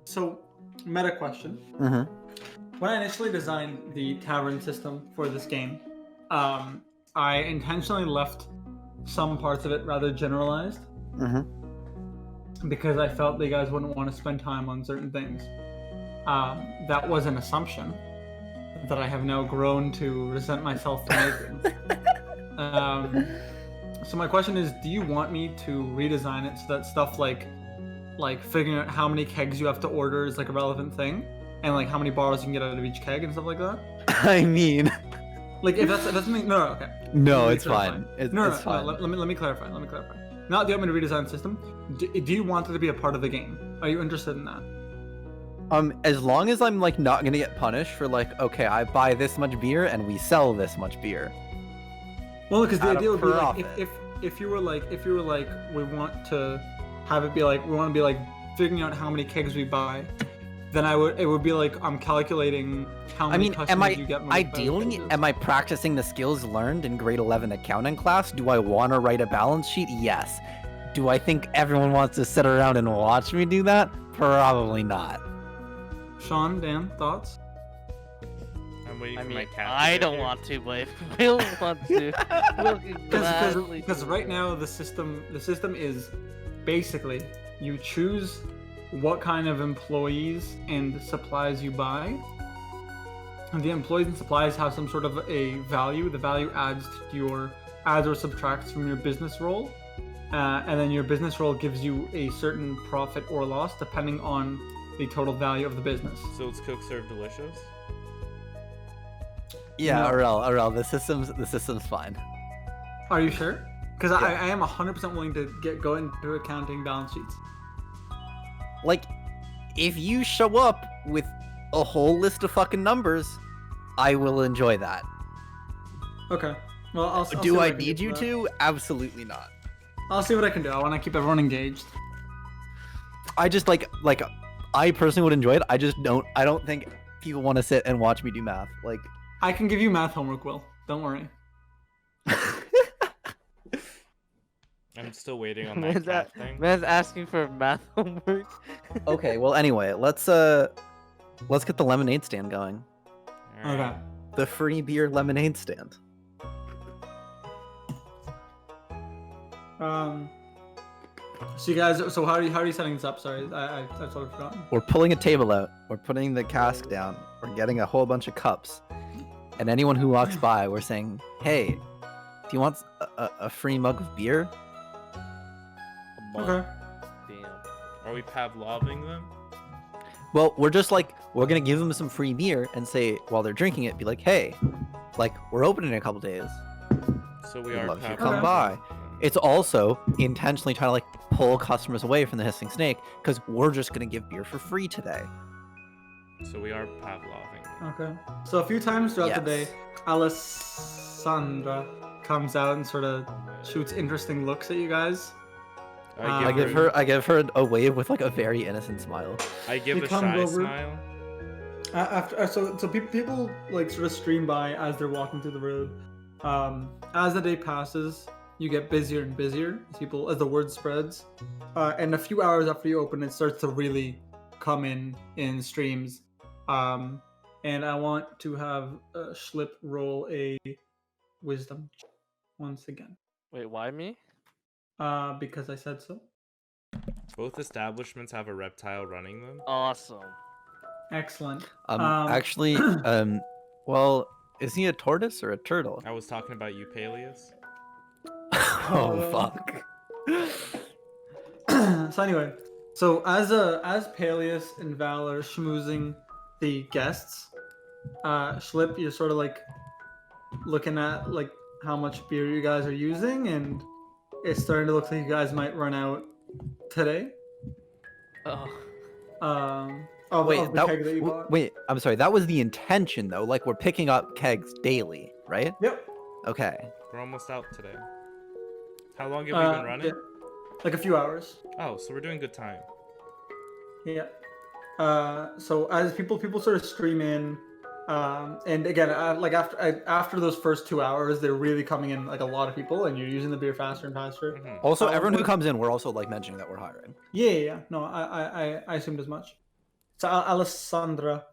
So, meta question. Mm-hmm. When I initially designed the tavern system for this game, I intentionally left some parts of it rather generalized because I felt that you guys wouldn't want to spend time on certain things. That was an assumption that I have now grown to resent myself for making. So my question is, do you want me to redesign it so that stuff like figuring out how many kegs you have to order is like a relevant thing, and like how many bottles you can get out of each keg and stuff like that? I mean, like if that's something, no, okay. No, it's fine. It's fine. No, let me clarify. Not do you want me to redesign the system? Do you want it to be a part of the game? Are you interested in that? As long as I'm like not gonna get punished for like, okay, I buy this much beer and we sell this much beer. Well, because the idea would be like if you were like we want to have it be like we want to be like figuring out how many kegs we buy, then it would be like I'm calculating how many customers you get. Ideally, am I practicing the skills learned in grade 11 accounting class? Do I want to write a balance sheet? Yes. Do I think everyone wants to sit around and watch me do that? Probably not. Sean, Dan, thoughts? I'm waiting for my cat. I don't want to, but if Will wants to, because right now the system is basically you choose what kind of employees and supplies you buy. And the employees and supplies have some sort of a value. The value adds or subtracts from your business roll. And then your business roll gives you a certain profit or loss depending on the total value of the business. So it's cook, serve, delicious? Yeah, Arel, the system's fine. Are you sure? Because I am 100% willing to go into accounting balance sheets. Like, if you show up with a whole list of fucking numbers, I will enjoy that. Okay. Well, I'll do I need you to? Absolutely not. I'll see what I can do. I want to keep everyone engaged. I just like I personally would enjoy it. I don't think people want to sit and watch me do math. Like, I can give you math homework, Will. Don't worry. I'm still waiting on that cat thing. Man's asking for math homework. Okay, well anyway, let's get the lemonade stand going. Right. Okay. The free beer lemonade stand. So you guys, how are you setting this up? Sorry, I totally forgot. We're pulling a table out. We're putting the cask down. We're getting a whole bunch of cups. And anyone who walks by, we're saying, "Hey, do you want a free mug of beer?" Okay. Damn. Are we Pavloving them? Well, we're gonna give them some free beer and say while they're drinking it, be like, "Hey, like we're opening in a couple days. So we We'd are love you to Pavloving come by." It's also intentionally trying to like pull customers away from the hissing snake because we're just gonna give beer for free today. So we are Pavloving them. Okay. So a few times throughout the day, Alessandra comes out and sort of shoots interesting looks at you guys. I give her a wave with like a very innocent smile. I give a shy smile. So people like sort of stream by as they're walking through the road. As the day passes, you get busier and busier as the word spreads. And a few hours after you open, it starts to really come in streams. And I want to have Schlip roll a wisdom once again. Wait, why me? Because I said so. Both establishments have a reptile running them. Awesome. Excellent. Actually, well, is he a tortoise or a turtle? I was talking about you, Peleus. Oh fuck. So anyway, as Peleus and Val are schmoozing the guests, Schlip, you're sort of like looking at like how much beer you guys are using, and it's starting to look like you guys might run out today. Wait, I'm sorry. That was the intention, though. Like, we're picking up kegs daily, right? Yep. Okay. We're almost out today. How long have we been running? Yeah. Like a few hours. Oh, so we're doing good time. Yeah. So as people sort of stream in, and again, like after those first 2 hours, they're really coming in like a lot of people, and you're using the beer faster and faster. Mm-hmm. Also, everyone who comes in, we're also like mentioning that we're hiring. Yeah. No, I assumed as much. So Alessandra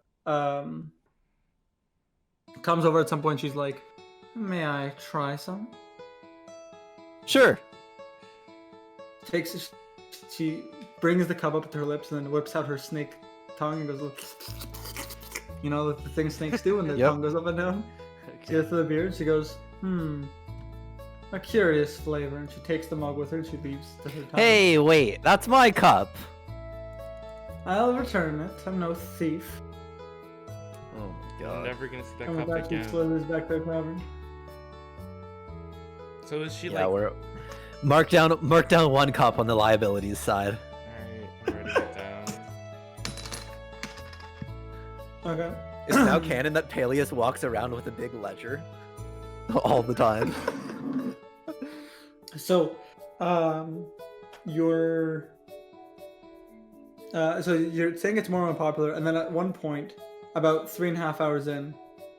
comes over at some point. She's like, "May I try some?" Sure. She brings the cup up to her lips and then whips out her snake tongue and goes, you know, the thing snakes do when their Yep. tongue goes up and down. She Okay. gets to the beer and she goes, a curious flavor. And she takes the mug with her and she leaves to her tongue. Hey, wait, that's my cup. I'll return it. I'm no thief. Oh my I'm never gonna see that Coming cup back to again. Spoilers back there, tavern. So is she Yeah, like? we're mark down one cup on the liabilities side. Alright, I'm writing it down. Okay. It's now canon that Peleus walks around with a big ledger all the time. So, you're saying it's more unpopular, and then at one point, about 3.5 hours in,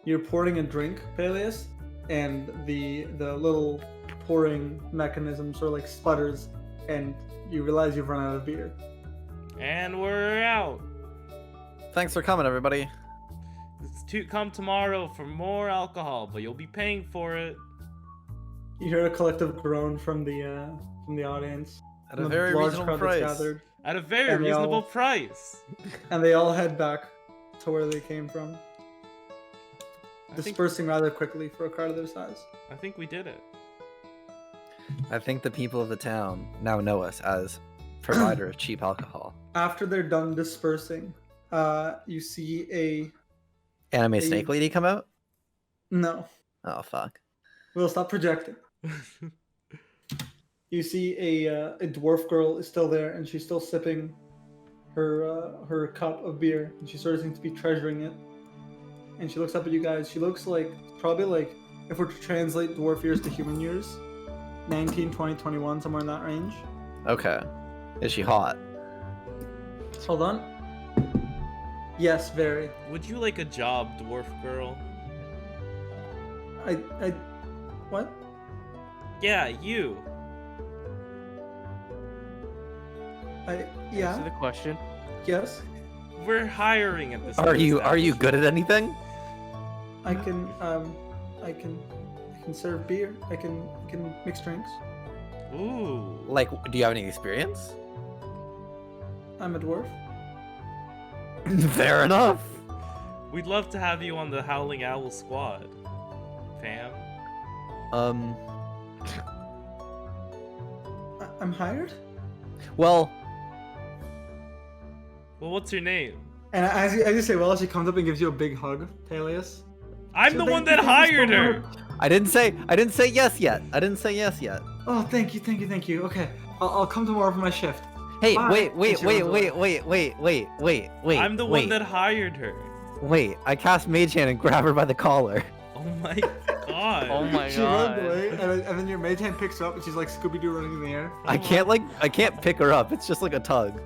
you're pouring a drink, Peleus, and the little pouring mechanism sort of like sputters, and you realize you've run out of beer. And we're out. Thanks for coming, everybody. Come tomorrow for more alcohol, but you'll be paying for it. You hear a collective groan from the audience. At a and very large reasonable crowd that's price. gathered, At a very And they all- reasonable price. and they all head back to where they came from, I think, dispersing rather quickly for a crowd of their size. I think we did it. I think the people of the town now know us as provider of cheap alcohol. After they're done dispersing, you see a Anime snake lady come out? no. Oh fuck. We'll stop projecting. You see a dwarf girl is still there, and she's still sipping her cup of beer, and she sort of seems to be treasuring it. And she looks up at you guys. She looks like probably like, if we're to translate dwarf years to human years, 19, 20, 21, somewhere in that range. Okay. Is she hot? Hold on. Yes, very. Would you like a job, dwarf girl? I what? Yeah, you. Answer Yeah. the question. Yes. We're hiring at this. Are you establishment. good at anything? I can serve beer. I can mix drinks. Ooh. Like, do you have any experience? I'm a dwarf. Fair enough. We'd love to have you on the Howling Owl squad, fam. I'm hired. Well, Well, what's your name? And as you say, well, she comes up and gives you a big hug, Peleus. I'm So the thank one you, that thank you so hired her. much. I didn't say yes yet. I didn't say yes yet. Oh, thank you. Okay, I'll come tomorrow for my shift. Hey, Bye. wait. And she runs away. Wait. I'm the one that hired her. Wait, I cast Mage Hand and grab her by the collar. Oh my god. Oh my She runs god. away, and then your mage hand picks her up, and she's like Scooby-Doo running in the air. I can't pick her up. It's just like a tug.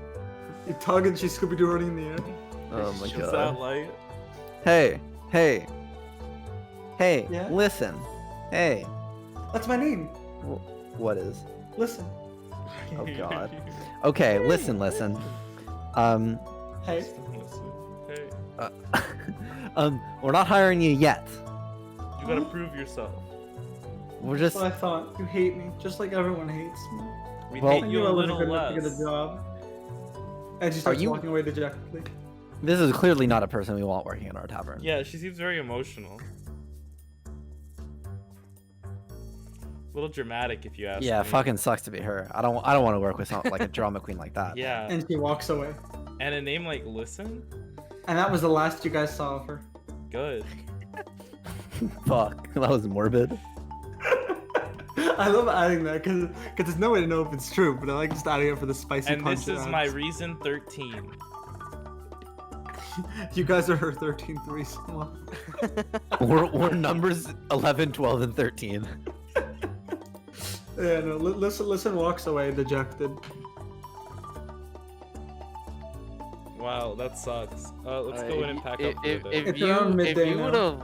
You tug, and she's Scooby-Doo running in the air. Oh my Is god. that light? Hey, Yeah? listen. Hey, That's my name. what is? Listen. Oh god. Okay, listen. Hey. Hey, We're not hiring you yet. you gotta prove yourself. We're That's just what I thought. You hate me, just like everyone hates me. We Well- I hate knew you I a wasn't little good enough to get a less. job. And she starts you- walking away dejectedly. this is clearly not a person we want working in our tavern. Yeah, she seems very emotional. A little dramatic, if you ask Yeah, me. fucking sucks to be her. I don't want to work with like a drama queen like that. Yeah, And she walks away. and a name like Listen? And that was the last you guys saw of her. Good. Fuck, that was morbid. I love adding that because there's no way to know if it's true, but I like just adding it for the spicy And punch. this it is my adds. reason 13. You guys are her 13th threesome. we're numbers 11, 12, and 13. Yeah, no. Listen walks away dejected. Wow, that sucks. Let's go in and pack up for the day. It's around midday you now. would have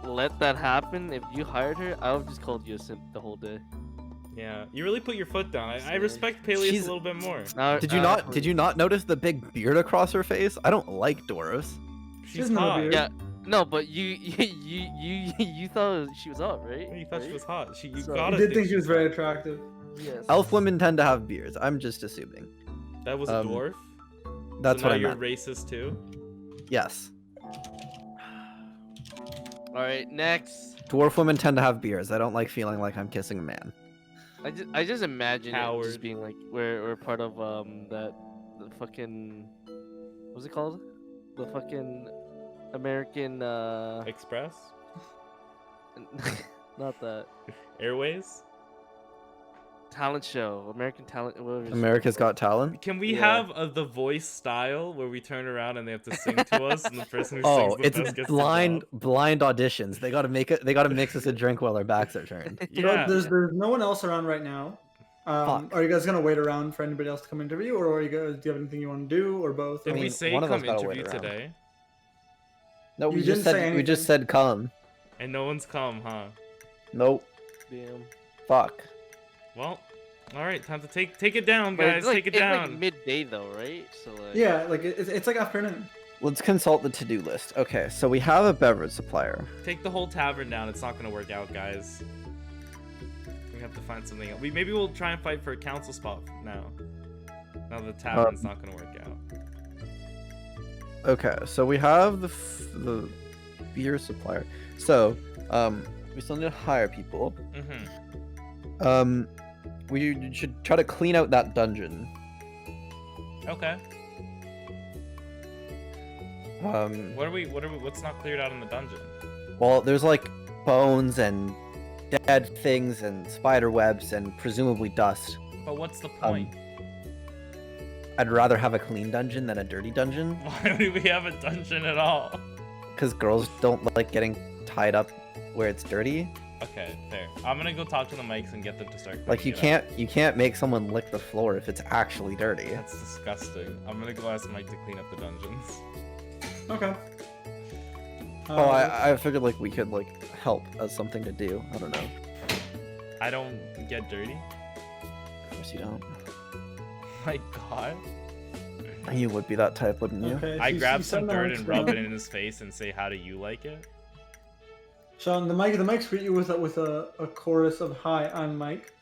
let that happen, if you hired her, I would have just called you a simp the whole day. Yeah, you really put your foot down. I respect Peleus She's- a little bit more. Did you not notice the big beard across her face? I don't like Doris. She's doesn't have a hot. beard. Yeah. No, but you thought she was hot, right? You thought she Right? was hot. You So- gotta I did think think she was very attractive. Yes. Elf women tend to have beards. I'm just assuming. that was a dwarf. That's so what now I you're meant. racist too. Yes. All right, next. Dwarf women tend to have beards. I don't like feeling like I'm kissing a man. I just imagine it Howard. just being like we're part of the fucking what's it called? The fucking American Express, not that Airways. talent show, American talent. Whatever it's- America's Got Talent. Can we Yeah. have the voice style where we turn around and they have to sing to us, and the person who Oh, sings the it's best gets blind the blind auditions. They gotta make it. They gotta mix us a drink while our backs are turned. job? You know, Yeah. there's no one else around right now. Fuck. Are you guys gonna wait around for anybody else to come interview, or are you guys, do you have anything you want to do, or both? Did I we mean, say one of us come gotta wait interview around. today? No, You we just didn't say said we just anything. said come. And no one's come, huh? Nope. Damn. Fuck. Well, all right, time to take it down, But guys. it's like, Take it it's down. like midday though, right? So like. Yeah, like it's like afternoon. Let's consult the to-do list. Okay, so we have a beverage supplier. Take the whole tavern down. It's not gonna work out, guys. We have to find something else. Maybe we'll try and fight for a council spot now. Now the tavern's not gonna work out. Okay, so we have the beer supplier. So, we still need to hire people. Mm-hmm. We should try to clean out that dungeon. Okay. What's not cleared out in the dungeon? Well, there's like bones and dead things and spider webs and presumably dust. But what's the point? I'd rather have a clean dungeon than a dirty dungeon, Why do we have a dungeon at all? because girls don't like getting tied up where it's dirty. Okay, fair. I'm gonna go talk to the mics and get them to start. Like cleaning you it up. can't make someone lick the floor if it's actually dirty. That's disgusting. I'm gonna go ask Mike to clean up the dungeons. Okay. Oh, I figured like we could like help as something to do. I don't know. I don't get dirty. Of course you don't. My God. You would be that type, wouldn't you? Okay, I so grab you some said the dirt mics and rub it down. in his face and say, "How do you like it?" Sean, the mics greet you with a chorus of "Hi, I'm Mike."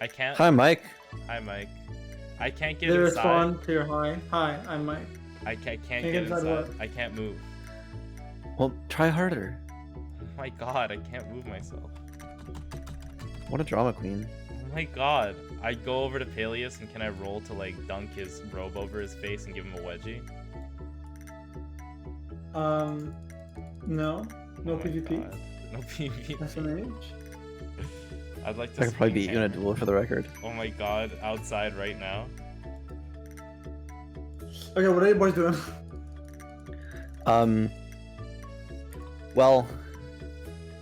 I can't. Hi, Mike. Hi, Mike. I can't get They inside. respond to your "Hi, hi, I'm Mike." I can't Can't get get inside inside. what? I can't move. Well, try harder. Oh my God, I can't move myself. What a drama queen. Oh my God. I go over to Peleus and can I roll to like dunk his robe over his face and give him a wedgie? No Oh my PvP. God. No PvP. That's an age. I'd like to. I could probably swing beat you in a hammer. duel for the record. Oh my God, outside right now. Okay, what are you boys doing? Well,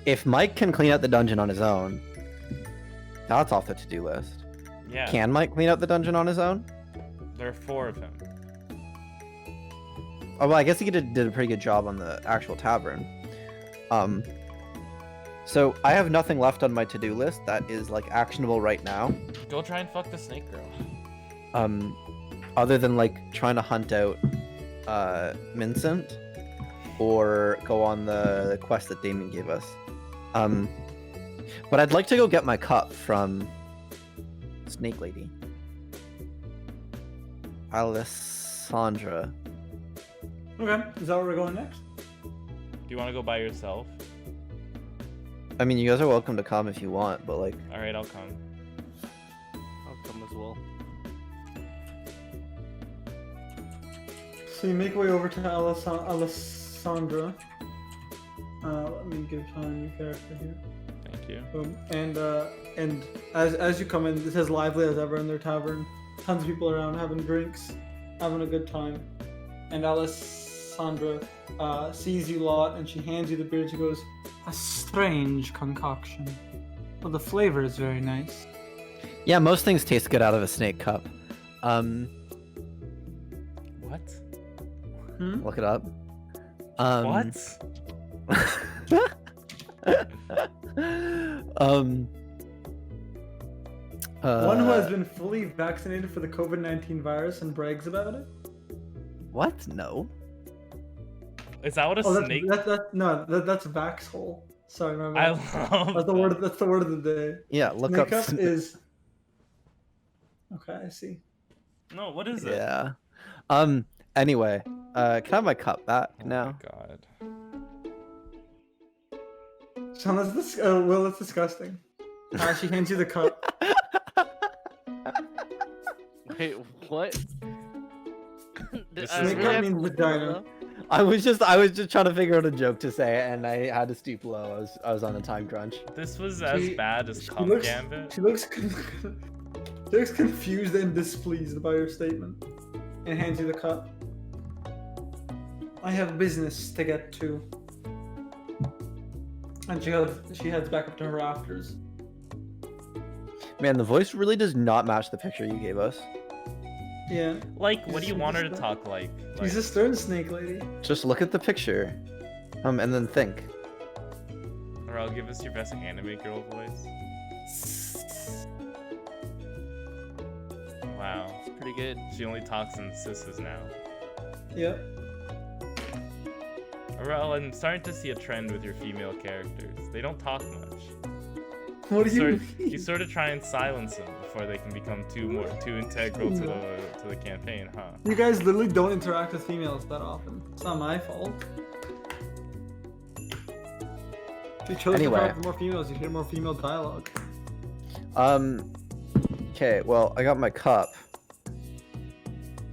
if Mike can clean out the dungeon on his own, that's off the to-do list. Yeah. Can Mike clean out the dungeon on his own? There are 4 of him. Oh, well, I guess he did a pretty good job on the actual tavern. So I have nothing left on my to-do list that is like actionable right now. Go try and fuck the snake girl. Other than like trying to hunt out Vincent or go on the quest that Damon gave us. But I'd like to go get my cup from Snake Lady. Alessandra. Okay, is that where we're going next? Do you want to go by yourself? I mean, you guys are welcome to come if you want, but like, All right, I'll come. I'll come as well. So you make your way over to Alessandra. Let me give Sean your character here. Thank you. Boom. And as you come in, it's as lively as ever in their tavern. Tons of people around having drinks, having a good time. And Alessandra sees you lot, and she hands you the beer. And she goes, "A strange concoction, but the flavor is very nice." yeah, most things taste good out of a snake cup. What? Look it up. What? One who has been fully vaccinated for the COVID-19 virus and brags about it. What? No. Is that what a Oh, snake? that's Vaxhole. Sorry, my I bad. love That's the word. That's the word of the day. Yeah, look Snake up. up is. Okay, I see. No, what is it? Yeah. Anyway, can I have my cup back Oh now? my god. Sean, Will, that's disgusting. She hands you the cup. Wait, what? This I is really what- have to means look vagina. that up? I was just trying to figure out a joke to say, and I had to stoop low. I was on a time crunch. This was as bad as Cum Gambit. She looks confused and displeased by your statement, and hands you the cup. I have business to get to. And she heads back up to her rafters. Man, the voice really does not match the picture you gave us. Yeah. Like, what do you want her to talk like? She's a stern snake lady. Just look at the picture, and then think. Or I'll give us your best anime girl voice. Wow. It's pretty good. She only talks in sisses now. Yep. Well, I'm starting to see a trend with your female characters. They don't talk much. What do you mean? You sort of try and silence them before they can become too integral to the campaign, huh? You guys literally don't interact with females that often. It's not my fault. If you chose Anyway. to talk to more females, you hear more female dialogue. Okay, well, I got my cup.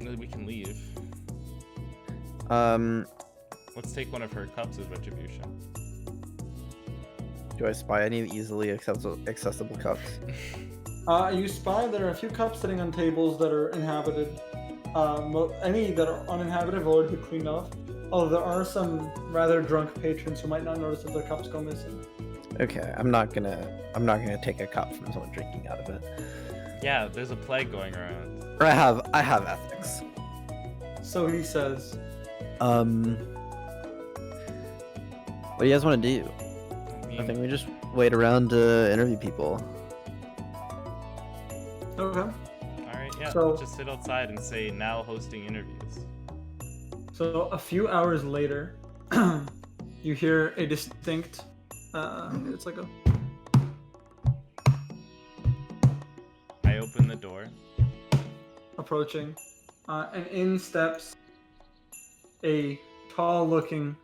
We can leave. Let's take one of her cups as retribution. Do I spy any easily accessible cups? You spy there are a few cups sitting on tables that are inhabited. Any that are uninhabited have already been cleaned off. Although there are some rather drunk patrons who might not notice if their cups go missing. Okay, I'm not gonna take a cup from someone drinking out of it. Yeah, there's a plague going around. I have ethics. So he says, What do you guys want to do? I I think mean, we just wait around to interview people. okay. alright, yeah, So- just sit outside and say, now hosting interviews. So a few hours later, you hear a distinct, it's like a, I open the door. approaching, and in steps a tall-looking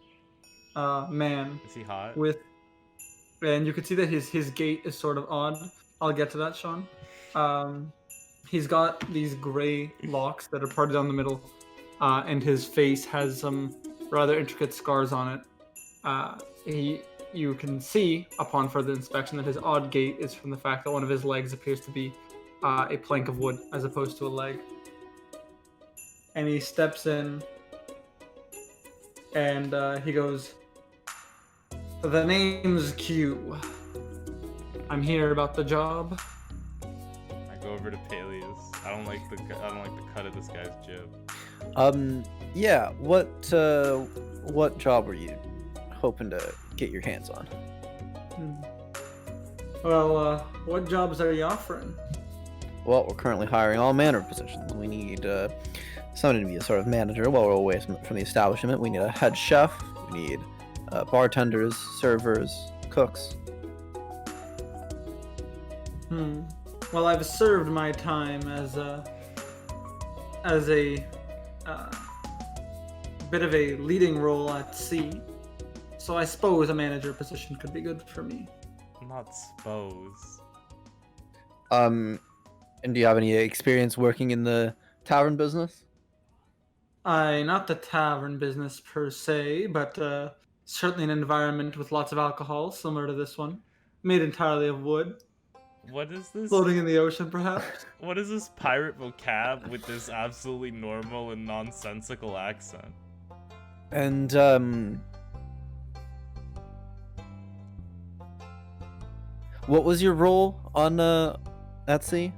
man Is he hot? with, and you can see that his gait is sort of odd. I'll get to that, Sean. He's got these gray locks that are parted down the middle, and his face has some rather intricate scars on it. You can see upon further inspection that his odd gait is from the fact that one of his legs appears to be a plank of wood as opposed to a leg. And he steps in, and he goes, "The name's Q. I'm here about the job." I go over to Peleus. I don't like the cut of this guy's jib. Yeah. What job were you hoping to get your hands on? Well, what jobs are you offering? Well, we're currently hiring all manner of positions. We need someone to be a sort of manager while we're away from the establishment. We need a head chef. We need bartenders, servers, cooks. Well, I've served my time as a bit of a leading role at sea, so I suppose a manager position could be good for me. Not suppose. And do you have any experience working in the tavern business? Not the tavern business per se, but certainly an environment with lots of alcohol, similar to this one, made entirely of wood, What is this? floating in the ocean, perhaps. What is this pirate vocab with this absolutely normal and nonsensical accent? And what was your role on at sea?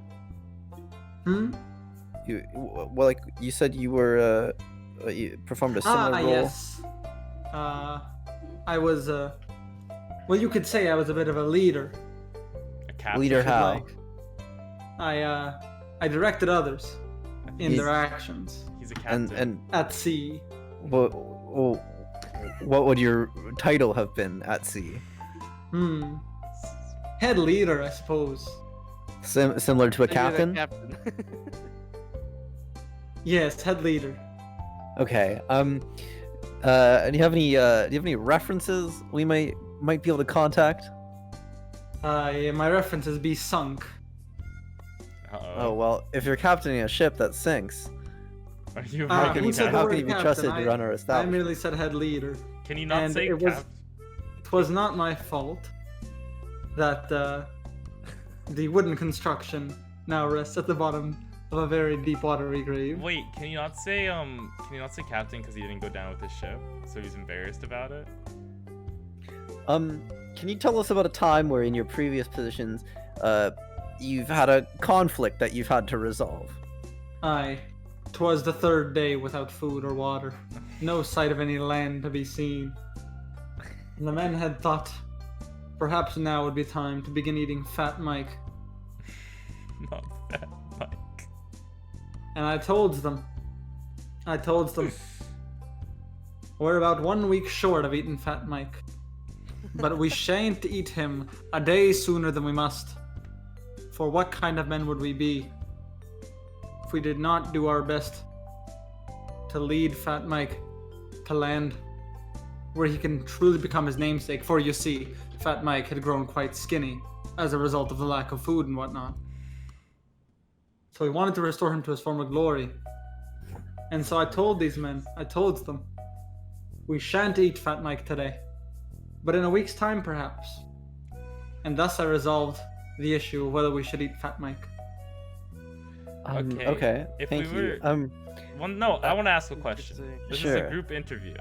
Like you said, you were you performed a similar role. Yes. I was well, you could say I was a bit of a leader captain. Leader Should how? like. I directed others in He's- their actions He's a captain. And at sea. what would your title have been at sea? Head leader, I suppose. Similar to a Maybe the captain? captain. Yes, head leader. Okay. And do you have any references we might be able to contact? My references be sunk. Oh well, if you're captaining a ship that sinks, Are you how can who you said the how word can you be captain? trusted to run our I establishment? merely said head leader. Can you not and say it was- cap? Twas not my fault that the wooden construction now rests at the bottom of a very deep watery grave. Wait, can you not say captain because he didn't go down with his ship, so he's embarrassed about it? Can you tell us about a time where in your previous positions, you've had a conflict that you've had to resolve? Aye, 'twas the third day without food or water, no sight of any land to be seen. And the men had thought perhaps now would be time to begin eating Fat Mike. Not that, Mike. And I told them, we're about 1 week short of eating Fat Mike. But we shan't eat him a day sooner than we must. For what kind of men would we be if we did not do our best to lead Fat Mike to land where he can truly become his namesake? For you see, Fat Mike had grown quite skinny as a result of the lack of food and whatnot. So we wanted to restore him to his former glory. And so I told these men, we shan't eat Fat Mike today, but in a week's time perhaps. And thus I resolved the issue of whether we should eat Fat Mike. Okay. If Thank we you. were- Well, no, I want to ask a question. This is Sure. a group interview.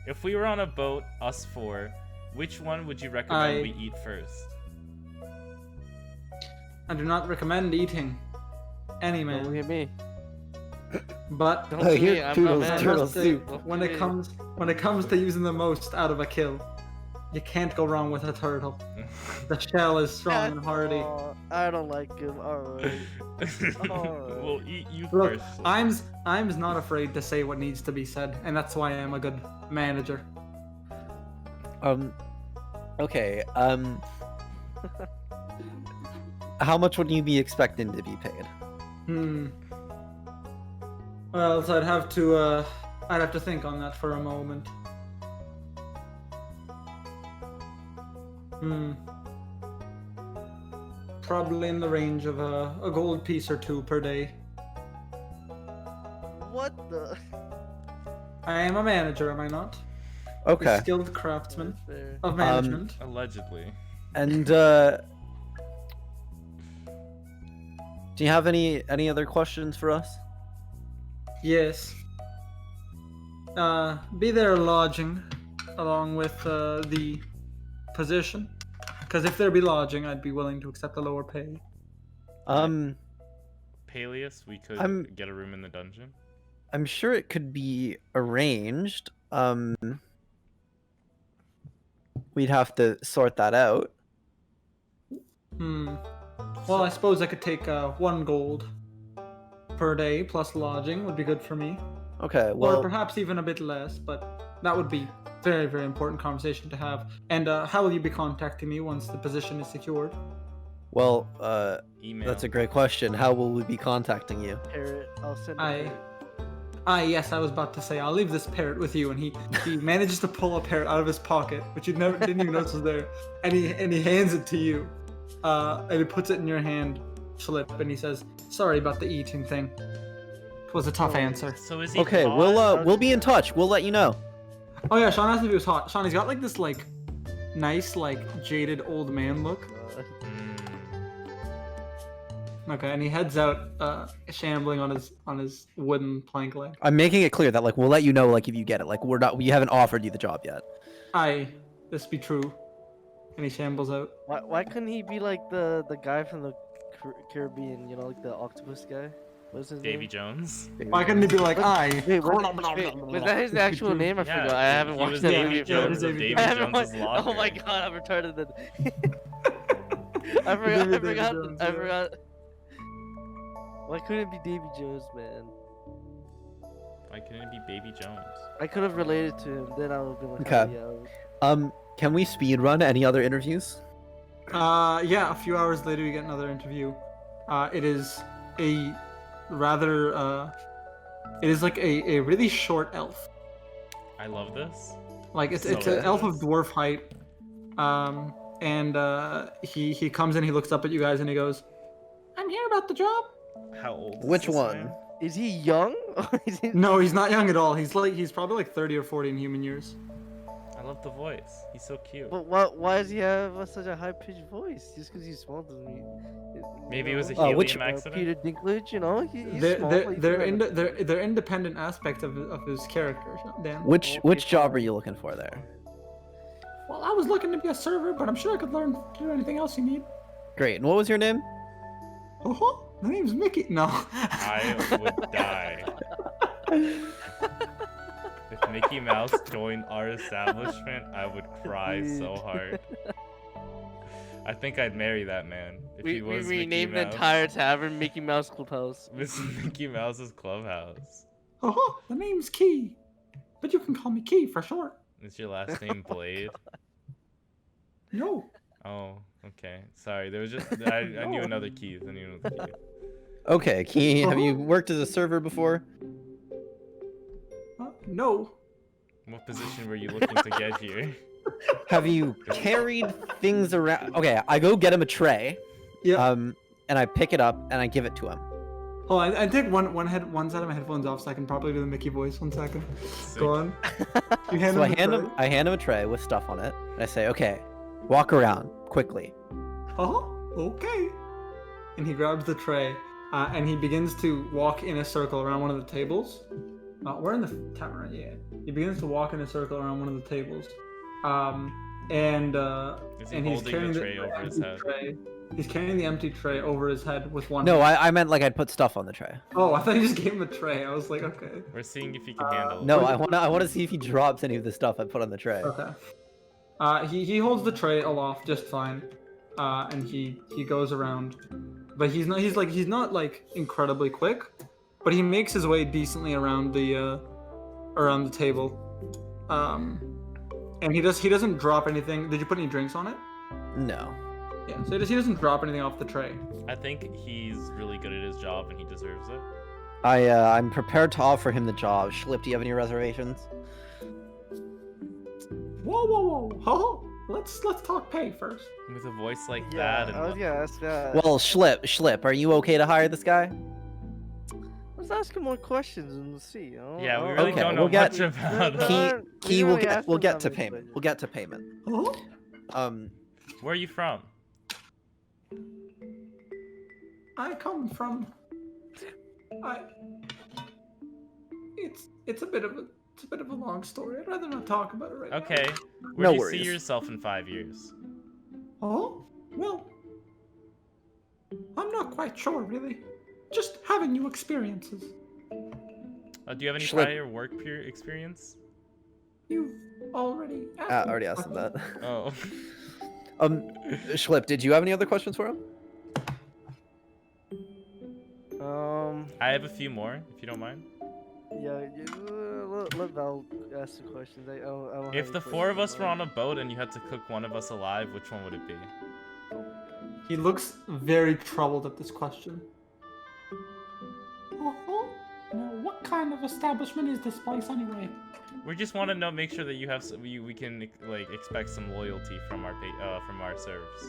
If we were on a boat, us four, which one would you recommend we eat first? I do not recommend eating any Don't look man, at me. but Don't Oh, look at here, me. I'm Toodles, not I mad. Turtle must say, soup. when it comes to using the most out of a kill, you can't go wrong with a turtle. The shell is strong and hardy. Oh, I don't like him. Alright. We'll eat you Look, first. I'm not afraid to say what needs to be said, and that's why I'm a good manager. Okay. How much would you be expecting to be paid? Well, so I'd have to think on that for a moment. Probably in the range of a gold piece or two per day. What the? I am a manager, am I not? Okay. A skilled craftsman Fair. of management. Allegedly. And do you have any other questions for us? Yes. Be there lodging along with the position. Because if there be lodging, I'd be willing to accept a lower pay. Peleus, we could I'm- get a room in the dungeon. I'm sure it could be arranged. We'd have to sort that out. Well, I suppose I could take 1 gold per day plus lodging would be good for me. Okay, Or well, perhaps even a bit less, but that would be very, very important conversation to have. And how will you be contacting me once the position is secured? Email. that's a great question. How will we be contacting you? Parrot. I'll send a I- parrot. Yes, I was about to say I'll leave this parrot with you, and he manages to pull a parrot out of his pocket, which you didn't even notice was there, and he hands it to you, and he puts it in your hand, slip, and he says, "Sorry about the eating thing. It was a tough answer." So is he Okay, hot? we'll be in touch. We'll let you know. Oh yeah, Sean asked me if he was hot. Sean, he's got like this nice jaded old man look. Okay, and he heads out, shambling on his wooden plank leg. I'm making it clear that we'll let you know if you get it. We haven't offered you the job yet. This be true. And he shambles out. Why couldn't he be like the guy from the Caribbean? You know, like the octopus guy. What's his Davy name? Jones. Why couldn't he be like, Wait, was that his actual name? I Yeah, forgot. I haven't he was watched that Davy movie. Yeah, Jones it is of Davy Davy I haven't Jones's watched. Locker. Oh my god, I'm retarded then. I forgot. Davy Jones, I yeah. forgot. Why couldn't it be Davy Jones, man? Why couldn't it be Baby Jones? I could have related to him. Then I would have been like, Okay. oh, yeah. Can we speed run any other interviews? Yeah, a few hours later you get another interview. It is a rather it is like a really short elf. I love this. Like it's So an elf of nice. dwarf height. And he comes in, he looks up at you guys and he goes, "I'm here about the job." How old? Is Which this one? man? Is he young? Or is he... No, he's not young at all. He's probably like 30 or 40 in human years. I love the voice. He's so cute. But why does he have such a high pitched voice? Just because he's small doesn't mean. Maybe it was a Oh, helium which- accident. Peter Dinklage, you know, he's They're small. they're but he's they're, good. they're independent aspects of his character. Dan. Which Okay, job fine. are you looking for there? Well, I was looking to be a server, but I'm sure I could learn to do anything else you need. Great. And what was your name? Oh, my name's Mickey. No. I would die. If Mickey Mouse joined our establishment, I would cry so hard. I think I'd marry that man if We he was renamed Mickey the Mouse. entire tavern Mickey Mouse Clubhouse. This is Mickey Mouse's clubhouse. Oh, the name's Key, but you can call me Key for short. Is your last name Blade? No. Oh, okay. Sorry, there was just I knew another Keith. I knew another Keith. Okay, Key. Have you worked as a server before? No. What position were you looking to get here? Have you carried things around? Okay, I go get him a tray. Yeah. And I pick it up and I give it to him. Hold on, I take one side of my headphones off so I can probably do the Mickey voice. 1 second. Sick. Go on. You hand So him the I hand him a tray with stuff on it, and I say, "Okay, walk around quickly." Okay. And he grabs the tray, and he begins to walk in a circle around one of the tables. We're in the tavern, yeah. He begins to walk in a circle around one of the tables, and Is he and he's holding carrying the tray over his empty head? tray. He's carrying the empty tray over his head with one. No, hand. I meant like I'd put stuff on the tray. Oh, I thought you just gave him a tray. I was like, okay. We're seeing if he can handle it. No, I want to see if he drops any of the stuff I put on the tray. Okay. He holds the tray aloft just fine, and he goes around, but he's not like incredibly quick, but he makes his way decently around the table, and he doesn't drop anything. Did you put any drinks on it? No. Yeah. So he doesn't drop anything off the tray. I think he's really good at his job and he deserves it. I'm prepared to offer him the job. Schlip, do you have any reservations? Whoa. Ho. Let's talk pay first. With a voice like Yeah, that and I was what- gonna ask that. Well, Schlip, are you okay to hire this guy? Let's ask him more questions and we'll see. Yeah, we really Okay, don't know we'll get- much about No, him. Key, we already asked we'll him get that to many payment. questions. We'll get to payment. Oh. Where are you from? I come from. It's a bit of a long story. I'd rather not talk about it right now. Okay. Where No do you worries. see yourself in 5 years? Oh, well, I'm not quite sure, really. Just having new experiences. Do you have any Schlip. prior work experience? You've already asked. I me already this asked him question. that. Oh. Schlip, did you have any other questions for him? I have a few more, if you don't mind. Yeah, let Val ask the questions. I don't have If any the four of questions us were on a boat and you had to cook one of us alive, which one would it be? He looks very troubled at this question. Uh-huh. Now, what kind of establishment is this place anyway? We just want to know, make sure that you have, we can like expect some loyalty from our serfs.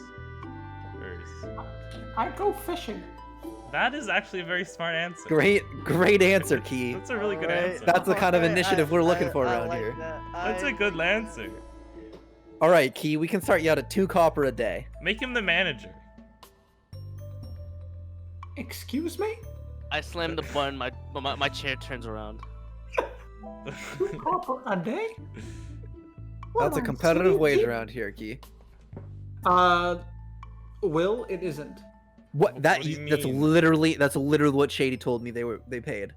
I go fishing. That is actually a very smart answer. Great answer, Key. That's a really good Alright. answer. That's the kind of Okay, initiative we're looking for I around like here. that. That's a good answer. All right, Key, we can start you out at 2 copper a day. Make him the manager. Excuse me? I slam the button. My chair turns around. 2 copper a day? What That's a am I, competitive wage sleepy? around here, Key. Will, it isn't. What What that do you that's mean? literally what Shady told me they paid.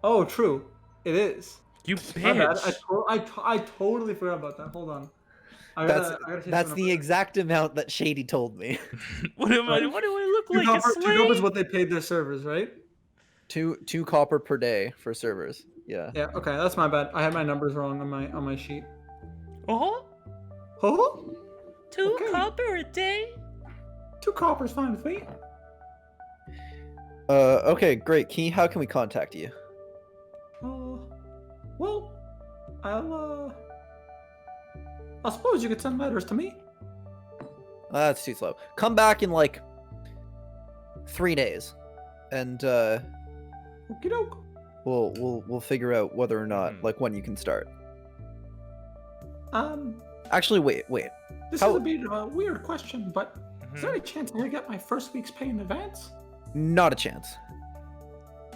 Oh, true. It is. You My bad. bitch. I totally forgot about that. Hold on. I gotta change That's my the number. exact amount that Shady told me. What do I look Two like? copper, A two copper is slave? what they paid their servers, right? two copper per day for servers. Yeah. Yeah. Okay, that's my bad. I had my numbers wrong on my sheet. Oh, Oh, 2 Okay. copper a day? 2 copper's fine with me. Okay, great. Key, how can we contact you? Well, I suppose you could send letters to me. That's too slow. Come back in like 3 days, and Okie doke. we'll figure out whether or not Hmm. like when you can start. Actually, wait. This How- is a bit of a weird question, but is there Mhm. any chance I could get my first week's pay in advance? Not a chance.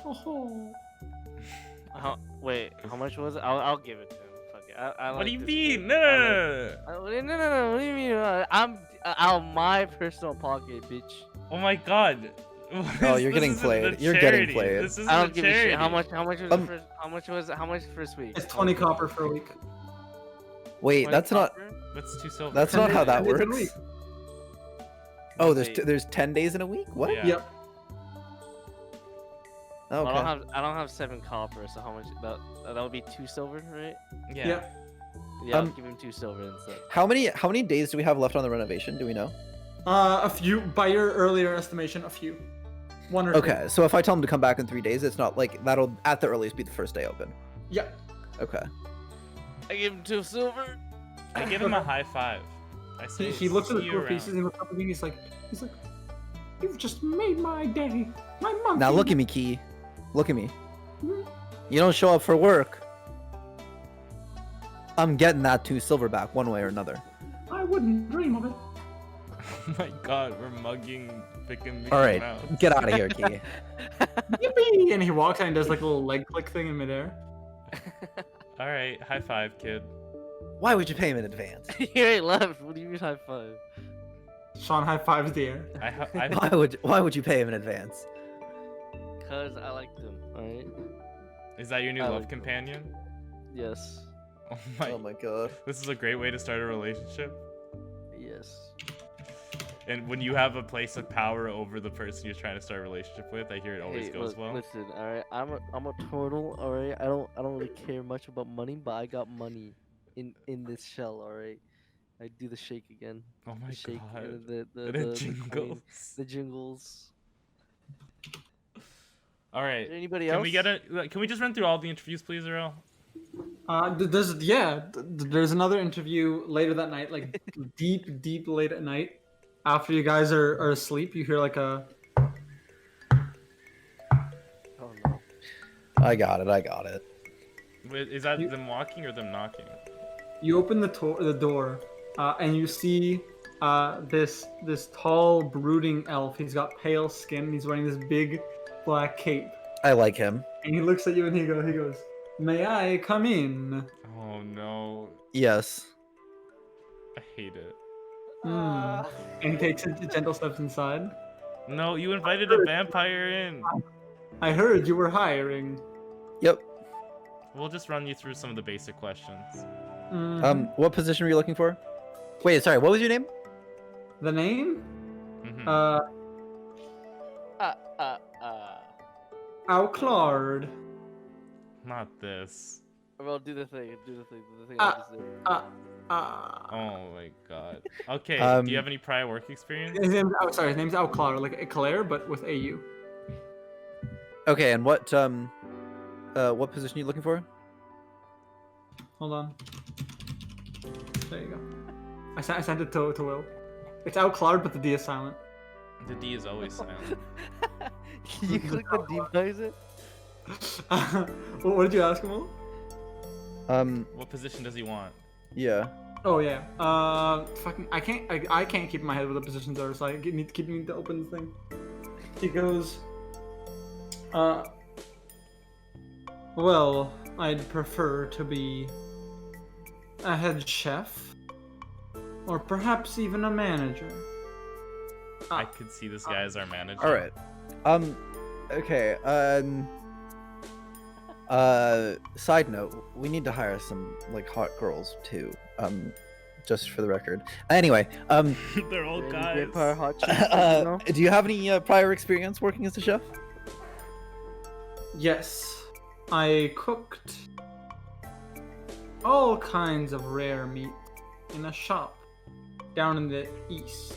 Oh, Wait, how much was it? I'll give it to him. Fuck it. I What like do you this mean? kid. No, I no, like- no, no. No. What do you mean? I'm out of my personal pocket, bitch. Oh my god. Oh, you're getting This isn't played. a You're getting charity. played. This isn't I a don't give a shit. How charity. much? How much was the first? How much first week? it's 20 copper for a week. Wait, 20 that's not. copper? That's 2 silver. That's 10 not how days- that 10 days in a works. week. Oh, Wait. there's 10 days in a week. What? Yeah. Yep. Okay. I don't have 7 copper, so how much? That would be 2 silver, right? Yeah. Yep. Yeah, I'll Um, give him 2 silver instead. How many days do we have left on the renovation? Do we know? A few. By your earlier estimation, a few. 1 or 2. Okay, so if I tell him to come back in 3 days, it's not like that'll at the earliest be the first day open. Yeah. Okay. I give him 2 silver. I give him a high five. I say, He looks at the "See you poor around." faces and he looks up at me and he's like, you've just made my day. My monkey. Now look at me, Key. Look at me. Mhm. You don't show up for work. I'm getting that 2 silver back one way or another. I wouldn't dream of it. Oh my god, we're mugging picking All right, Mouse. get out of here, Key. Yippee! And he walks out and does like a little leg click thing in midair. All right, high five, kid. Why would you pay him in advance? He ain't left. What do you mean high five? Sean high fives the air. Why would you pay him in advance? Cause I liked him. All right. Is that your new I love like- companion? Yes. Oh my. god. This is a great way to start a relationship. Yes. And when you have a place of power over the person you're trying to start a relationship with, I hear it always Hey, goes look, well. Listen, all right. I'm a turtle. All right. I don't really care much about money, but I got money in this shell. All right. I do the shake again. Oh my The shake. god. The And it coin, jingles. the jingles. All Is right. there anybody Can else? we get a? Can we just run through all the interviews, please, Earl? There's another interview later that night, like deep late at night. After you guys are asleep, you hear like a. Oh no. I got it. Wait, is that You- them walking or them knocking? You open the door, and you see this tall, brooding elf. He's got pale skin. He's wearing this big black cape, I like him. and he looks at you and he goes, "May I come in?" Oh no, Yes. I hate it. Hmm. And he takes gentle steps inside. No, you invited a vampire in. I heard you were hiring. Yep. We'll just run you through some of the basic questions. Mhm. What position were you looking for? Wait, sorry. What was your name? The name? Mhm. Outclard. Not this. Well, do the thing. Do the thing. Do the thing. Uh, I just did. Oh my god. Okay. Do you have any prior work experience? His name's Outclard, like Eclair, but with AU. Okay, and what position are you looking for? Hold on. There you go. I sent it to Will. It's Outclard, but the D is silent. The D is always silent. You click the deposit? What did you ask him, Will? What position does he want? Yeah. Oh yeah. Fucking. I can't keep my head with the positions are, so I need to open the thing. He goes. Well, I'd prefer to be a head chef, or perhaps even a manager. I could see this guy as our manager. All right. Okay. Side note: we need to hire some like hot girls too. just for the record. Anyway, They're all Any guys. vampire hot chicks, you know? do you have any prior experience working as a chef? Yes, I cooked all kinds of rare meat in a shop down in the east.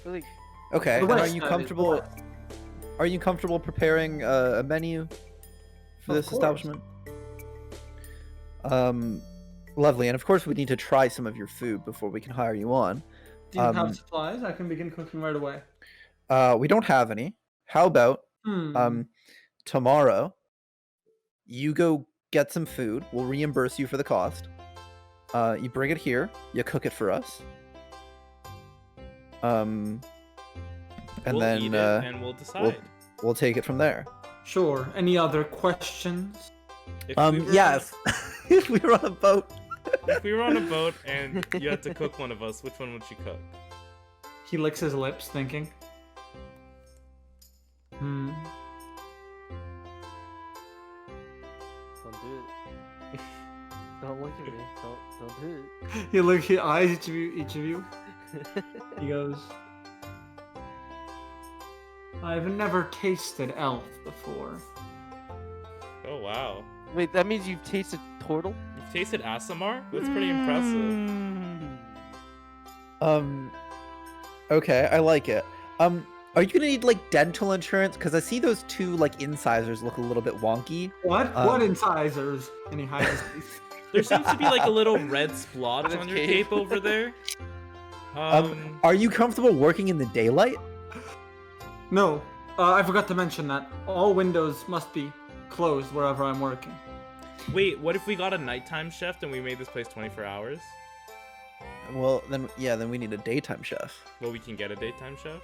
Really, Okay, The and are west, you that is, the comfortable? west. Are you comfortable preparing a menu for Of this course. establishment? Lovely, and of course we need to try some of your food before we can hire you on. Do you Um, have supplies? I can begin cooking right away. We don't have any. How about Hmm. tomorrow you go get some food. We'll reimburse you for the cost. You bring it here. You cook it for us. And We'll then eat it and we'll decide. we'll take it from there. Sure. Any other questions? If we were Yeah. on- If we were on a boat. If we were on a boat and you had to cook one of us, which one would you cook? He licks his lips, thinking. Hmm. don't do it. Don't look at me. Don't do it. He eyes each of you. He goes, I've never tasted elf before. Oh wow. Wait, that means you've tasted turtle? You've tasted Asamar? That's pretty impressive. Okay, I like it. Are you gonna need like dental insurance? Because I see those two like incisors look a little bit wonky. What? What incisors? And he hides his teeth. There seems to be like a little red splotch On his on your cape. cape over there. Are you comfortable working in the daylight? No, I forgot to mention that all windows must be closed wherever I'm working. Wait, what if we got a nighttime chef and we made this place 24 hours? Well, then then we need a daytime chef. Well, we can get a daytime chef.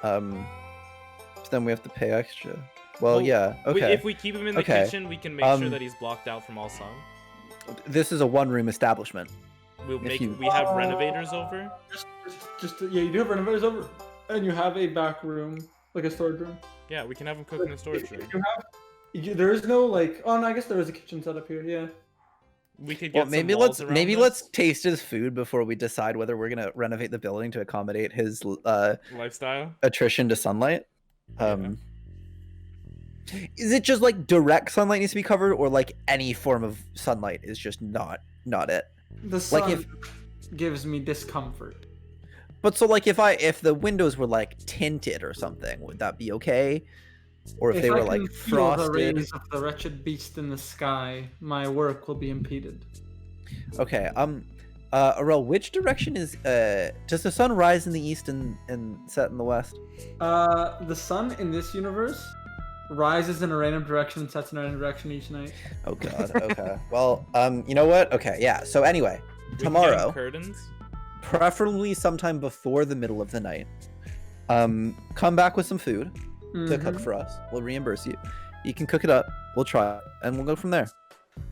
So then we have to pay extra. Well, yeah. Okay. If we keep him in the Okay. kitchen, we can make sure that he's blocked out from all sun. This is a one-room establishment. We'll If make. you- We have renovators over. Yeah, you do have renovators over, and you have a back room, like a storage room. Yeah, we can have him cook in the storage room. There is no like. Oh no, I guess there is a kitchen set up here. Yeah. We could get Well, maybe some walls around this. let's taste his food before we decide whether we're gonna renovate the building to accommodate his lifestyle. attrition to sunlight. Is it just like direct sunlight needs to be covered, or like any form of sunlight is just not it? The sun Like gives me discomfort. But so like if the windows were like tinted or something, would that be okay? Or if they I were can like feel the frosted? rays of the wretched beast in the sky, my work will be impeded. Okay. Arel, which direction is does the sun rise in the east and set in the west? The sun in this universe rises in a random direction and sets in a random direction each night. Oh god. Okay. Well, you know what? Okay, yeah. So anyway, We can get him tomorrow, curtains. preferably sometime before the middle of the night, come back with some food to cook Mhm. for us. We'll reimburse you. You can cook it up. We'll try it, and we'll go from there.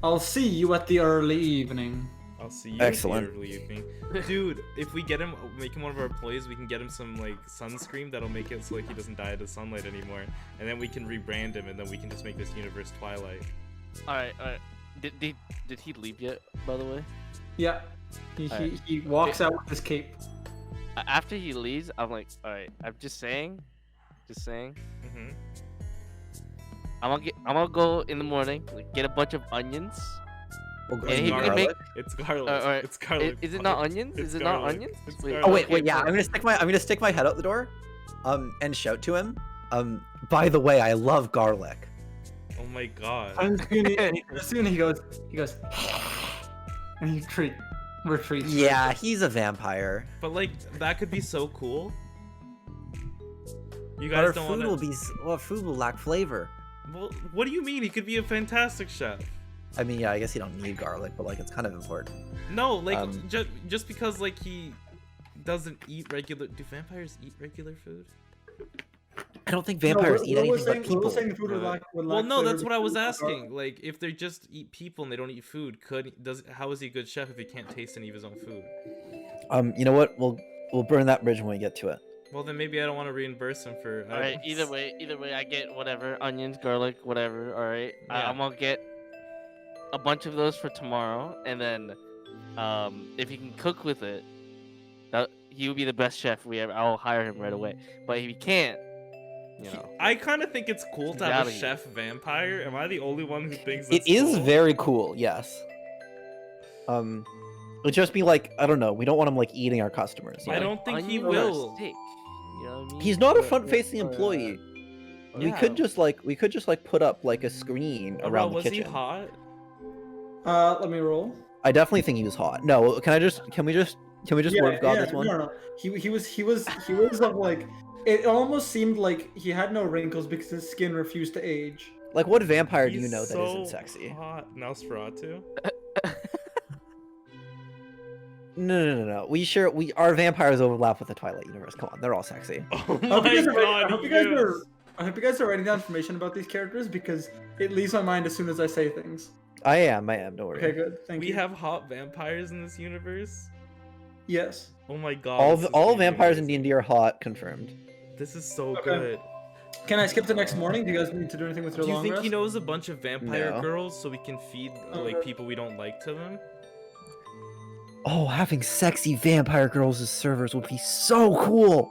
I'll see you at the early evening. I'll see you Excellent. at the early evening. Dude, if we get him, make him one of our employees, we can get him some like sunscreen that'll make it so like he doesn't die of the sunlight anymore, and then we can rebrand him, and then we can just make this universe Twilight. All right. Did he leave yet? By the way, Yeah. He walks out with his cape. after he leaves, I'm like, all right. I'm just saying. Mm-hmm. I'm gonna go in the morning, like, get a bunch of onions. We'll go And some he can garlic. make- It's garlic. alright. It's garlic. Is it not onions? It's Is it not garlic. onions? It's Wait, garlic. Oh wait, okay, wait, yeah. bro. I'm gonna stick my head out the door, and shout to him. By the way, I love garlic. Oh my god. And soon he goes, and he retreats. Yeah, he's a vampire. But like that could be so cool. You But our guys don't food want will to. be our food will lack flavor. Well, what do you mean? He could be a fantastic chef. I mean, yeah, I guess you don't need garlic, but like it's kind of important. No, like Um, just because like he doesn't eat regular. Do vampires eat regular food? I don't think vampires eat anything but We're people. saying the food would lack Well, no, flavor that's what I was because of garlic. asking. Like, if they just eat people and they don't eat food, how is he a good chef if he can't taste any of his own food? You know what? We'll burn that bridge when we get to it. Well, then maybe I don't want to reimburse him for. All right. Either way, I get whatever onions, garlic, whatever. All right. Yeah. I'm gonna get a bunch of those for tomorrow, and then if he can cook with it, that he would be the best chef we ever. I'll hire him right away. But if he can't, you know, I kind of think it's cool He's to have outta a here. chef vampire. Am I the only one who thinks It that's is cool? very cool, yes. It'd just be like, I don't know, we don't want him like eating our customers. you I know? don't think he onion will. or steak, you know what I mean? He's not a Or- front-facing or, employee. We Yeah. could just like put up like a screen Oh, around the was kitchen. he hot? Let me roll. I definitely think he was hot. No, can we just word God this one? No. He was of like. It almost seemed like he had no wrinkles because his skin refused to age. Like, what vampire do He's you know that so isn't sexy? Hot. Nosferatu. No. Our vampires overlap with the Twilight universe. Come on, they're all sexy. Oh I hope my you guys are ready- god, I hope you guys yes. are. I hope you guys are writing down information about these characters because it leaves my mind as soon as I say things. I am. Don't worry. Okay, good. Thank We you. have hot vampires in this universe? Yes. Oh my god. All this is all gonna be vampires in amazing. D&D are hot, confirmed. This is so Okay. good. Can I skip to next morning? Do you guys need to do anything with your Do you long think rest? he knows a bunch of vampire No. girls so we can feed like Okay. people we don't like to them? Oh, having sexy vampire girls as servers would be so cool.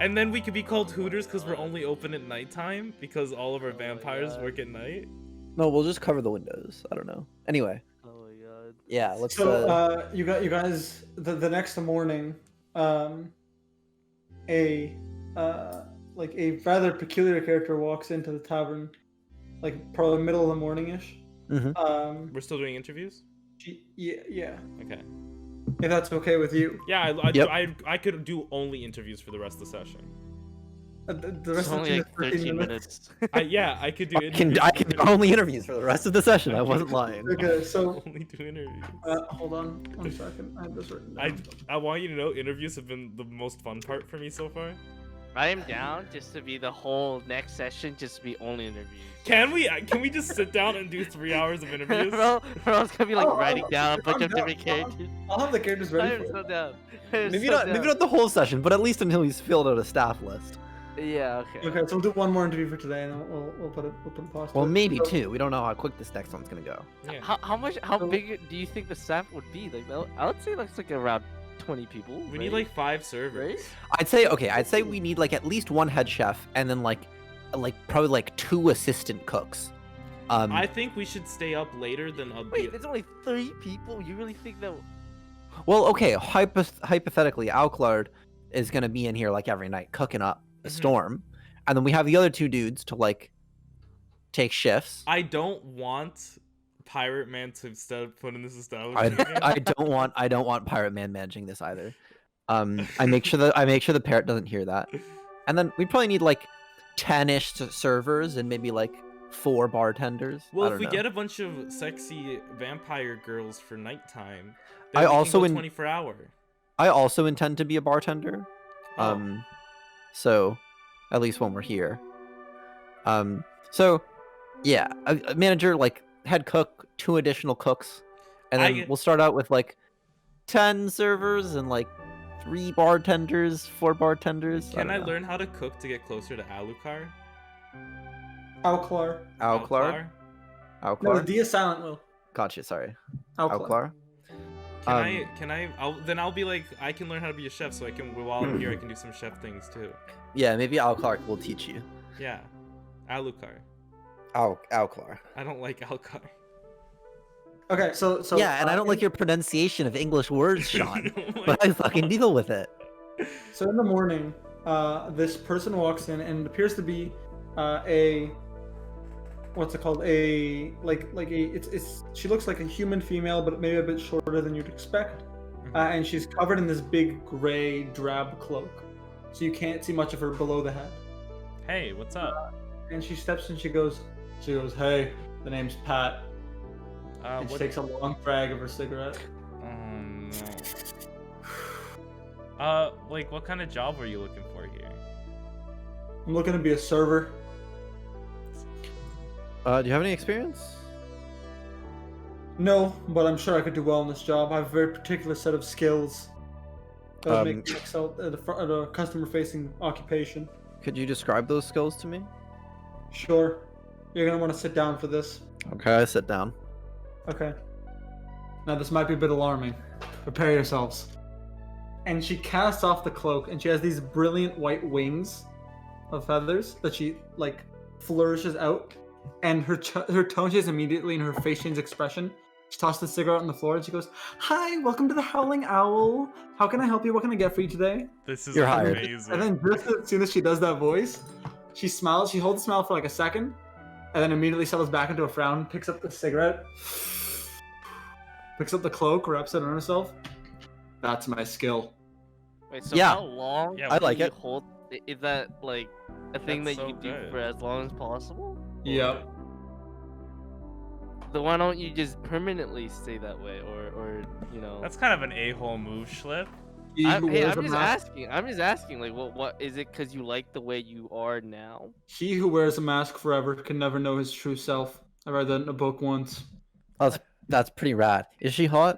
And then we could be called Hooters because we're only open at nighttime because all of our vampires God. work at night. No, we'll just cover the windows. I don't know. Anyway, Oh my god. yeah, let's. So, you guys, the next morning, like a rather peculiar character walks into the tavern, like probably middle of the morning-ish. Mhm. We're still doing interviews? Yeah. Okay. If that's okay with you. Yeah, Yep. I could do only interviews for the rest of the session. The It's rest of the only team like is 13 13 minutes. Yeah, I could do I interviews. can do only interviews for the rest of the session. I wasn't lying. Okay, so only do interviews. hold on 1 second. I have this written down. I want you to know interviews have been the most fun part for me so far. I am down just to be the whole next session, just to be only interviews. Can we just sit down and do 3 hours of interviews? Bro, it's gonna be like Oh, writing down a bunch I'm of different down. characters. I'll have the characters I ready am for so you. down. I am Maybe so not. Maybe down. not the whole session, but at least until he's filled out a staff list. Yeah. Okay. Okay, so we'll do one more interview for today, and then we'll put a pause. to Well, it. maybe So- two. We don't know how quick this next one's gonna go. Yeah. How So- big do you think the staff would be? Like, I would say like around 20 people. We need right? like 5 servers. Right? I'd say we need like at least one head chef and then like probably like 2 assistant cooks. I think we should stay up later than Wait, there's only 3 people. You really think that? well, okay, hypothetically, Alclard is gonna be in here like every night cooking up a Mhm. storm, and then we have the other 2 dudes to like take shifts. I don't want Pirate Man to put in this establishment. again. I don't want Pirate Man managing this either. I make sure the parrot doesn't hear that, and then we probably need like 10-ish servers and maybe like 4 bartenders. I Well, don't if we know. get a bunch of sexy vampire girls for nighttime, I then we also can in- go 24-hour. I also intend to be a bartender. Oh. So at least when we're here. So yeah, a manager, like head cook, 2 additional cooks, and then we'll start out with like 10 servers and like 3 bartenders, 4 bartenders. Can I don't know. learn how to cook to get closer to Alucard? Alclar. Alclar? No, the Alclar? D is silent, Will. Gotcha, sorry. Alclar. Alclar? I'll be like, I can learn how to be a chef, so I can, while I'm here, I can do some chef things too. Yeah, maybe Alclar will teach you. Yeah. Alucard. Alclar. I don't like Alcar. Okay, so Yeah, and I don't like your pronunciation of English words, Sean. Oh my But I fucking deal with it. So in the morning, this person walks in and it appears to be a what's it called? A like a it's she looks like a human female, but maybe a bit shorter than you'd expect. And she's covered in this big gray drab cloak, so you can't see much of her below the head. Hey, what's up? And she steps and she goes, "Hey, the name's Pat." And she What? takes a long drag of her cigarette. No. Like, what kind of job were you looking for here? I'm looking to be a server. Do you have any experience? No, but I'm sure I could do well in this job. I have a very particular set of skills that would make me excel at a customer-facing occupation. Could you describe those skills to me? Sure. You're gonna want to sit down for this. Okay, I sit down. Okay. Now this might be a bit alarming. Prepare yourselves. And she casts off the cloak, and she has these brilliant white wings of feathers that she like flourishes out, and her tone changes immediately, and her face changes expression. She tosses the cigarette on the floor, and she goes, "Hi, welcome to the Howling Owl. How can I help you? What can I get for you today?" This is You're hired. amazing. And then just as soon as she does that voice, she smiles. She holds a smile for like a second, and then immediately settles back into a frown. Picks up the cigarette, picks up the cloak, wraps it on herself. That's my skill. Wait, so Yeah. how long? Yeah, I can like you it. Hold? Is that like a thing That's that you so can do good. for as long as possible? Yep. So why don't you just permanently stay that way, or you know? That's kind of an a-hole move, Schlip. He who Hey, wears I'm a just mask- asking. I'm just asking. Like, what is it? Because you like the way you are now? He who wears a mask forever can never know his true self. I read that in a book once. That's pretty rad. Is she hot?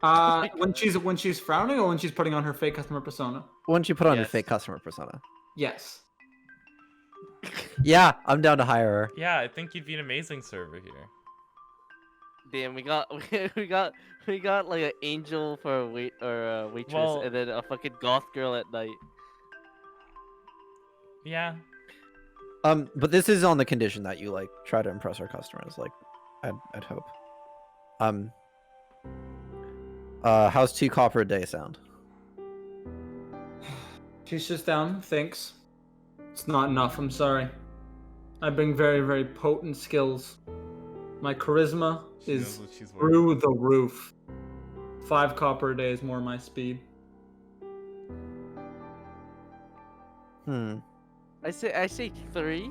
When she's frowning or when she's putting on her fake customer persona? When she put on your Yes. fake customer persona? Yes. Yeah, I'm down to hire her. Yeah, I think you'd be an amazing server here. Damn, we got we got like an angel for a wait or a waitress, Well- and then a fucking goth girl at night. Yeah. But this is on the condition that you like try to impress our customers. Like, I'd hope. How's 2 copper a day sound? She's just down, thinks. It's not enough, I'm sorry. I bring very, very potent skills. My charisma She knows is what she's worth. through the roof. 5 copper a day is more my speed. I say 3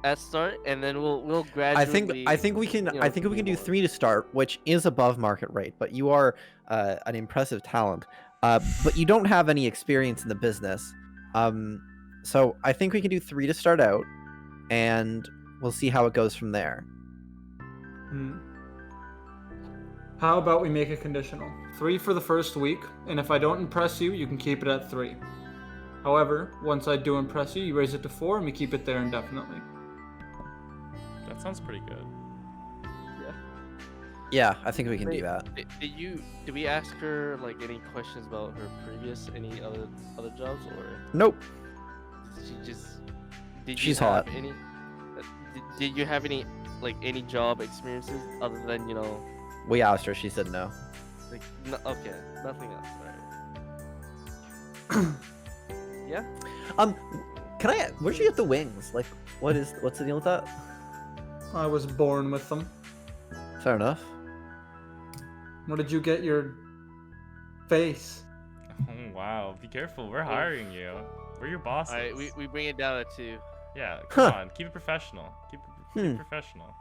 at start, and then we'll I think gradually. we can you know, I think we can do 3 to start, which is above market rate. But you are an impressive talent. But you don't have any experience in the business. So I think we can do 3 to start out, and we'll see how it goes from there. How about we make it conditional? 3 for the first week, and if I don't impress you, you can keep it at 3. However, once I do impress you, you raise it to 4, and we keep it there indefinitely. That sounds pretty good. Yeah, I think we can do Wait, that. Did we ask her like any questions about her previous any other jobs, or Nope. she just did She's you have hot. any did you have any like any job experiences other than, you know, We asked her. She said no. like no, okay, nothing else, right? Yeah. Can I? Where'd you get the wings? Like, what's the deal with that? I was born with them. Fair enough. Where did you get your face? Oh, wow. Be careful. We're hiring you. We're your bosses. All right, we bring it down at 2. Yeah, come Huh. on. Keep it professional. Keep it Hmm. professional.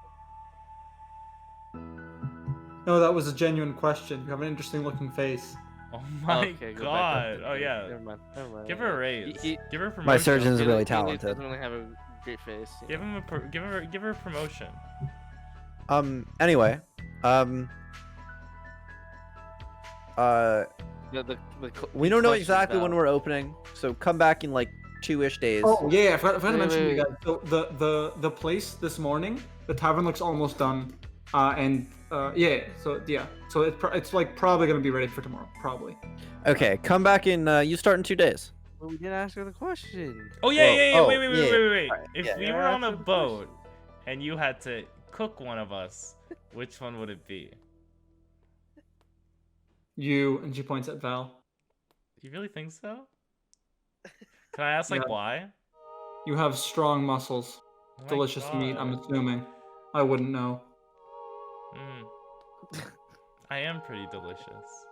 No, that was a genuine question. You have an interesting looking face. Oh my Okay, go back. god. Oh Okay, yeah. Never mind. Give her a raise. He- Give her a promotion. My surgeon's really Haley talented. doesn't really have a great face. you Give know. him a give her a promotion. Anyway. We don't know questions exactly when now. we're opening, so come back in like 2-ish days. Oh yeah, I forgot to Wait, mention to you wait. guys. So the place this morning, the tavern looks almost done, so it's like probably gonna be ready for tomorrow, probably. Okay, come back in. You start in 2 days. Well, we didn't ask her the question. Oh yeah, Well, yeah, yeah. oh, Wait. yeah. If yeah. we Yeah, were on a answer the boat question. and you had to cook one of us, which one would it be? You, and she points at Val. You really think so? Can I ask like Yeah. why? You have strong muscles, Oh my delicious meat. I'm God. assuming. I wouldn't know. Mm. I am pretty delicious.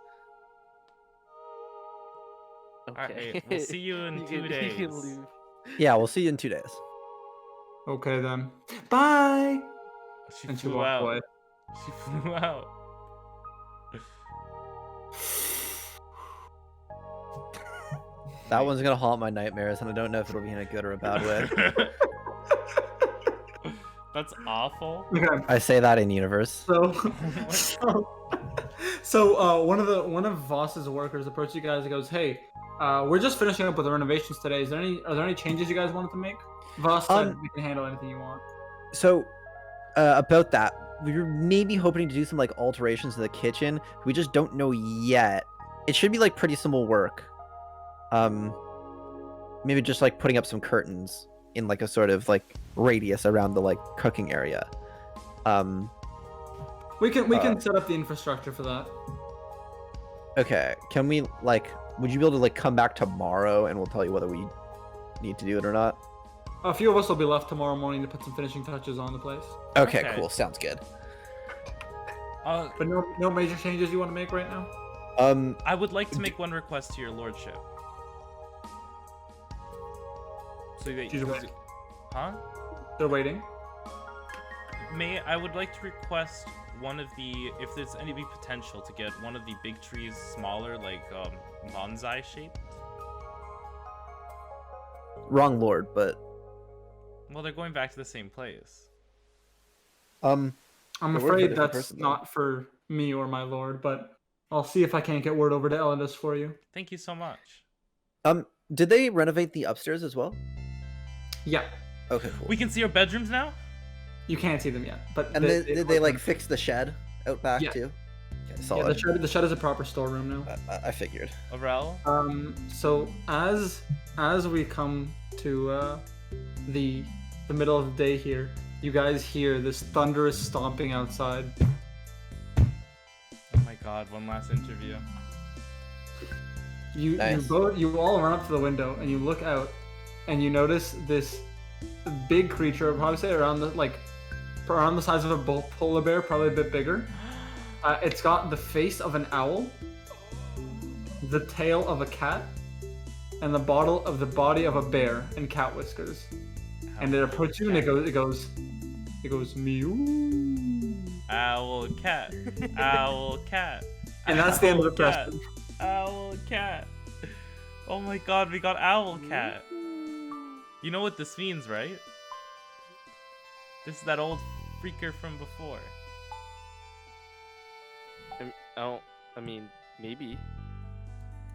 Okay. Alright, we'll see you in 2 you can days. leave. Yeah, we'll see you in 2 days. Okay then. Bye. She And she flew walked out. away. She flew out. That one's gonna haunt my nightmares, and I don't know if it'll be in a good or a bad way. That's awful. Okay. I say that in universe. So, What? so one of Voss's workers approached you guys and goes, "Hey, we're just finishing up with the renovations today. Are there any changes you guys wanted to make?" Voss said, Um, "We can handle anything you want." So, About that, we were maybe hoping to do some like alterations to the kitchen. We just don't know yet. It should be like pretty simple work. Maybe just like putting up some curtains in like a sort of like radius around the like cooking area. We can set up the infrastructure for that. Okay, can we like? Would you be able to like come back tomorrow and we'll tell you whether we need to do it or not? A few of us will be left tomorrow morning to put some finishing touches on the place. Okay, Okay. cool. Sounds good. But no major changes you want to make right now? I would like to make one request to your lordship. So that She's waiting. Huh? They're waiting. I would like to request one of the, if there's any potential to get one of the big trees smaller, like bonsai shaped. Wrong lord, but Well, they're going back to the same place. I'm They're working for a afraid different that's person, though. not for me or my lord, but I'll see if I can't get word over to Elidus for you. Thank you so much. Did they renovate the upstairs as well? Yeah, Okay, cool. We can see our bedrooms now? you can't see them yet, but And did they like fix the shed out back Yeah. too? Okay, Yeah, solid. the shed is a proper storeroom now. I figured. Arel? So as we come to the middle of the day here, you guys hear this thunderous stomping outside. Oh my god, one last interview. Nice. You all run up to the window and you look out, and you notice this big creature, probably say around the size of a polar bear, probably a bit bigger. It's got the face of an owl, the tail of a cat, and the body of a bear and cat whiskers. And it approaches you and it goes mew. Owl cat. Owl cat. And that's the end of the Owl cat. question. Owl cat. Oh my god, we got owl cat. You know what this means, right? This is that old freaker from before. I mean, maybe.